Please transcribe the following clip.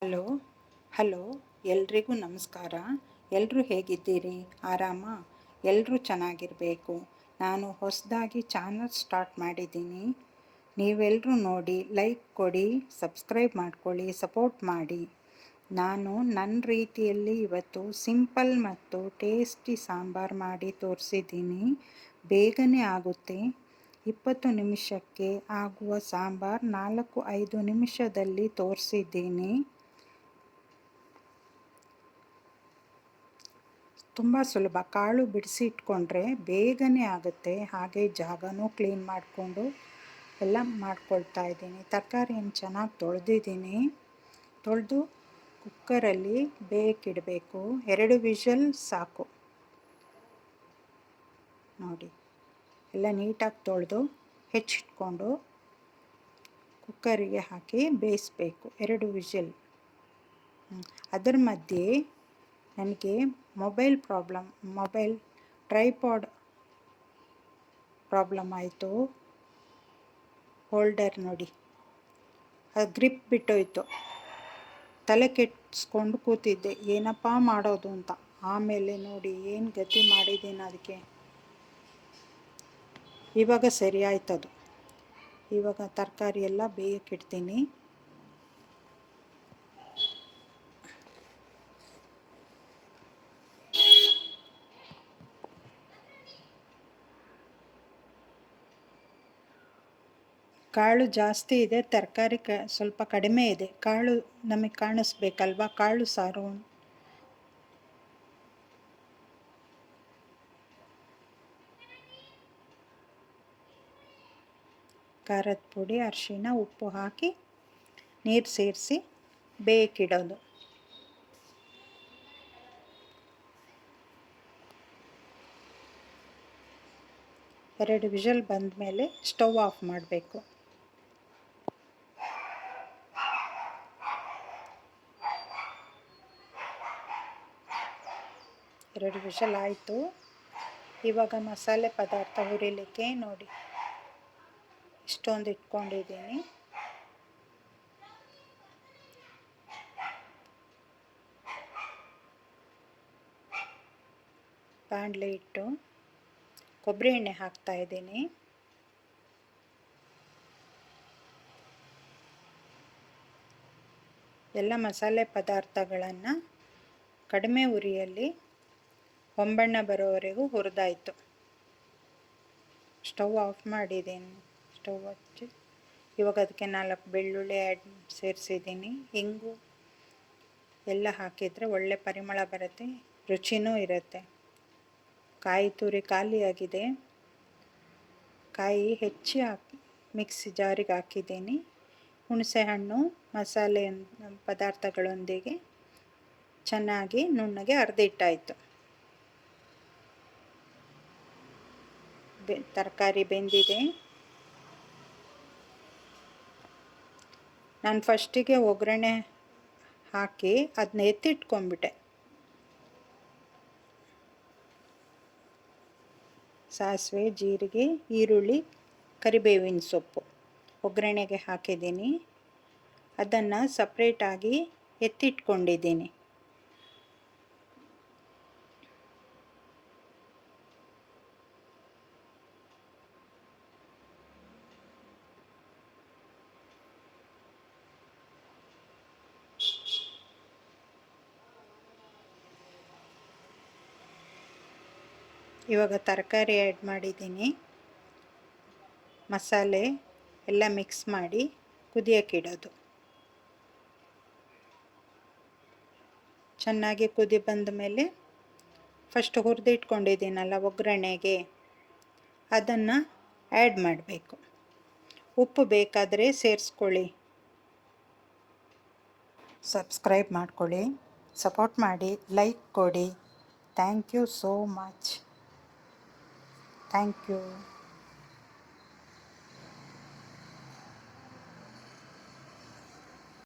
Hello hello ಎಲ್ರಿಗೂ ನಮಸ್ಕಾರ. ಎಲ್ಲರೂ ಹೇಗಿದ್ದೀರಿ? ಆರಾಮ? ಎಲ್ಲರೂ ಚೆನ್ನಾಗಿರಬೇಕು. ನಾನು ಹೊಸದಾಗಿ ಚಾನಲ್ ಸ್ಟಾರ್ಟ್ ಮಾಡಿದ್ದೀನಿ. ನೀವೆಲ್ಲರೂ ನೋಡಿ ಲೈಕ್ ಕೊಡಿ, ಸಬ್ಸ್ಕ್ರೈಬ್ ಮಾಡ್ಕೊಳ್ಳಿ, ಸಪೋರ್ಟ್ ಮಾಡಿ. ನಾನು ನನ್ನ ರೀತಿಯಲ್ಲಿ ಇವತ್ತು ಸಿಂಪಲ್ ಮತ್ತು ಟೇಸ್ಟಿ ಸಾಂಬಾರು ಮಾಡಿ ತೋರಿಸಿದ್ದೀನಿ. ಬೇಗನೆ ಆಗುತ್ತೆ. 20 ನಿಮಿಷಕ್ಕೆ ಆಗುವ ಸಾಂಬಾರು 4-5 ನಿಮಿಷದಲ್ಲಿ ತೋರಿಸಿದ್ದೀನಿ. ತುಂಬ ಸುಲಭ. ಕಾಳು ಬಿಡಿಸಿ ಇಟ್ಕೊಂಡ್ರೆ ಬೇಗನೆ ಆಗುತ್ತೆ. ಹಾಗೆ ಜಾಗನೂ ಕ್ಲೀನ್ ಮಾಡಿಕೊಂಡು ಎಲ್ಲ ಮಾಡ್ಕೊಳ್ತಾ ಇದ್ದೀನಿ. ತರಕಾರಿಯನ್ನು ಚೆನ್ನಾಗಿ ತೊಳೆದು ಕುಕ್ಕರಲ್ಲಿ ಬೇಯಕ್ಕಿಡಬೇಕು. 2 ವಿಷಲ್ ಸಾಕು. ನೋಡಿ, ಎಲ್ಲ ನೀಟಾಗಿ ತೊಳೆದು ಹೆಚ್ಚಿಟ್ಕೊಂಡು ಕುಕ್ಕರಿಗೆ ಹಾಕಿ ಬೇಯಿಸ್ಬೇಕು. 2 ವಿಷಲ್. ಅದರ ಮಧ್ಯೆ ನನಗೆ ಮೊಬೈಲ್ ಟ್ರೈಪಾಡ್ ಪ್ರಾಬ್ಲಮ್ ಆಯಿತು. ಹೋಲ್ಡರ್ ನೋಡಿ, ಅದು ಗ್ರಿಪ್ ಬಿಟ್ಟೋಯ್ತು. ತಲೆ ಕೆಡಿಸ್ಕೊಂಡು ಕೂತಿದ್ದೆ, ಏನಪ್ಪ ಮಾಡೋದು ಅಂತ. ಆಮೇಲೆ ನೋಡಿ ಏನು ಗತಿ ಮಾಡಿದ್ದೀನಿ ಅದಕ್ಕೆ. ಇವಾಗ ಸರಿ ಆಯ್ತದು. ಇವಾಗ ತರಕಾರಿ ಎಲ್ಲ ಬೇಯಕ್ಕಿಡ್ತೀನಿ. ಕಾಳು ಜಾಸ್ತಿ ಇದೆ, ತರಕಾರಿ ಸ್ವಲ್ಪ ಕಡಿಮೆ ಇದೆ. ಕಾಳು ನಮಗೆ ಕಾಣಿಸ್ಬೇಕಲ್ವ, ಕಾಳು ಸಾರು. ಖಾರದ ಪುಡಿ, ಅರಿಶಿಣ, ಉಪ್ಪು ಹಾಕಿ ನೀರು ಸೇರಿಸಿ ಬೇಯಕ್ಕಿಡೋದು. ಎರಡು ವಿಷಲ್ ಬಂದ ಮೇಲೆ ಸ್ಟವ್ ಆಫ್ ಮಾಡಬೇಕು. ಎರಡು ವಿಷಲ್ ಆಯಿತು. ಇವಾಗ ಮಸಾಲೆ ಪದಾರ್ಥ ಹುರಿಲಿಕ್ಕೆ ನೋಡಿ ಇಷ್ಟೊಂದು ಇಟ್ಕೊಂಡಿದ್ದೀನಿ. ಬಾಣಲೆ ಇಟ್ಟು ಕೊಬ್ಬರಿ ಎಣ್ಣೆ ಹಾಕ್ತಾ ಇದ್ದೀನಿ. ಎಲ್ಲ ಮಸಾಲೆ ಪದಾರ್ಥಗಳನ್ನು ಕಡಿಮೆ ಉರಿಯಲ್ಲಿ ಹೊಂಬಣ್ಣ ಬರೋವರೆಗೂ ಹುರಿದಾಯಿತು. ಸ್ಟವ್ ಆಫ್ ಮಾಡಿದ್ದೀನಿ. ಸ್ಟವ್ ಹಚ್ಚಿ ಇವಾಗ ಅದಕ್ಕೆ 4 ಬೆಳ್ಳುಳ್ಳಿ ಸೇರಿಸಿದ್ದೀನಿ. ಇಂಗು ಎಲ್ಲ ಹಾಕಿದರೆ ಒಳ್ಳೆ ಪರಿಮಳ ಬರುತ್ತೆ, ರುಚಿನೂ ಇರುತ್ತೆ. ಕಾಯಿ ತುರಿ ಖಾಲಿಯಾಗಿದೆ. ಕಾಯಿ ಹೆಚ್ಚಿ ಮಿಕ್ಸಿ ಜಾರಿಗೆ ಹಾಕಿದ್ದೀನಿ. ಹುಣಸೆಹಣ್ಣು ಮಸಾಲೆ ಪದಾರ್ಥಗಳೊಂದಿಗೆ ಚೆನ್ನಾಗಿ ನುಣ್ಣಗೆ ಅರ್ದಿಟ್ಟಾಯಿತು. ತರಕಾರಿ ಬೆಂದಿದೆ. ನಾನು ಫಸ್ಟಿಗೆ ಒಗ್ಗರಣೆ ಹಾಕಿ ಅದನ್ನ ಎತ್ತಿಟ್ಕೊಂಡ್ಬಿಟ್ಟೆ. ಸಾಸಿವೆ, ಜೀರಿಗೆ, ಈರುಳ್ಳಿ, ಕರಿಬೇವಿನ ಸೊಪ್ಪು ಒಗ್ಗರಣೆಗೆ ಹಾಕಿದ್ದೀನಿ. ಅದನ್ನು ಸಪ್ರೇಟಾಗಿ ಎತ್ತಿಟ್ಕೊಂಡಿದ್ದೀನಿ. ಇವಾಗ ತರಕಾರಿ ಆ್ಯಡ್ ಮಾಡಿದ್ದೀನಿ. ಮಸಾಲೆ ಎಲ್ಲ ಮಿಕ್ಸ್ ಮಾಡಿ ಕುದಿಯೋಕ್ಕಿಡೋದು. ಚೆನ್ನಾಗಿ ಕುದಿ ಬಂದ ಮೇಲೆ ಫಸ್ಟ್ ಹುರಿದಿಟ್ಕೊಂಡಿದ್ದೀನಲ್ಲ ಒಗ್ಗರಣೆಗೆ, ಅದನ್ನು ಆ್ಯಡ್ ಮಾಡಬೇಕು. ಉಪ್ಪು ಬೇಕಾದರೆ ಸೇರಿಸ್ಕೊಳ್ಳಿ. ಸಬ್ಸ್ಕ್ರೈಬ್ ಮಾಡ್ಕೊಳ್ಳಿ, ಸಪೋರ್ಟ್ ಮಾಡಿ, ಲೈಕ್ ಕೊಡಿ. Thank you so much. Thank you.